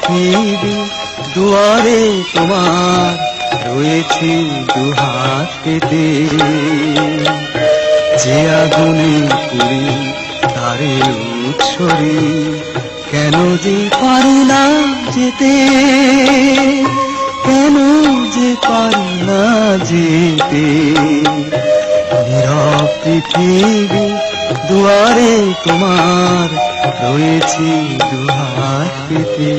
পৃথিবী দুয়ারে তোমার রয়েছে দুহাত পেতে, যে আগুনে পুড়ি তারে উৎসরি, কেন যে পারি না যেতে, কেন যে পারি না যেতে। নীরব পৃথিবী দুয়ারে তোমার রয়েছে দুহাত পেতে।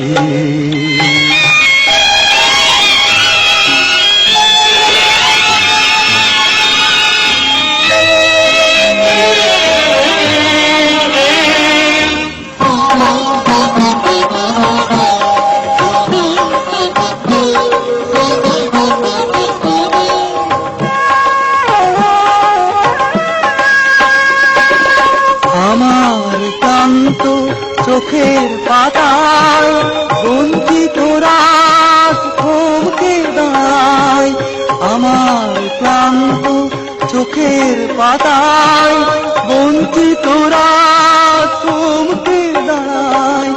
আমার ক্লান্ত চোখের পাতায় বঞ্চিত রাত থমকে দাঁড়ায়, আমার ক্লান্ত চোখের পাতায় বঞ্চিত রাত থমকে দাঁড়ায়।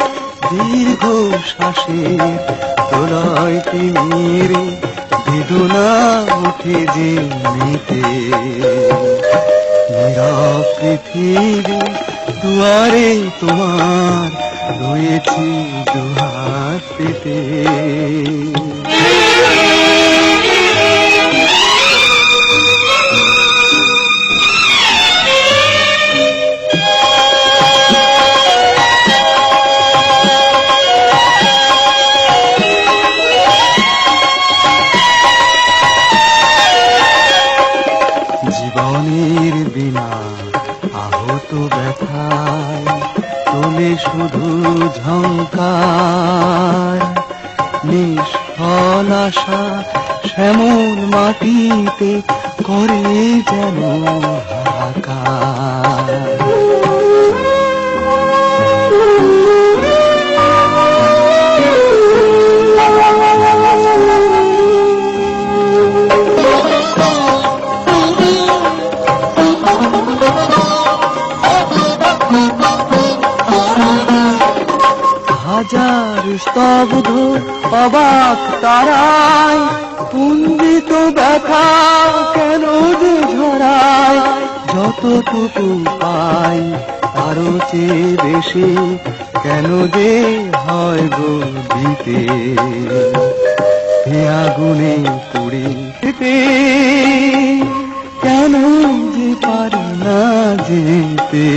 দীর্ঘ শ্বাসের তোলায় মেরে বেদনা উঠে যে নিতে, নীরব পৃথিবী দুয়ারে তোমার রয়েছে দুহাত পেতে। জীবনের বিনা আহত ব্যথায় তোলে শুধু ঝংকার, নিষ্ফল আশা শ্যামল মাটিতে করে যেন হাহাকার। হাজার স্তব্ধ অবাক তারায় পুঞ্জিত ব্যথা কেন যে ঝরায়, যতটুকু পাই তারও চেয়ে বেশি কেন যে হয় গো দিতে। আগুনে পুড়ে যেতে কেন যে পারি না যেতে।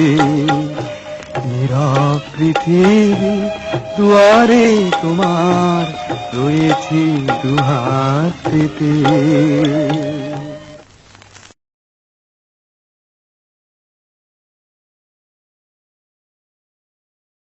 নীরব পৃথিবী দুয়ারে তোমার রয়েছে দুহাত পেতে।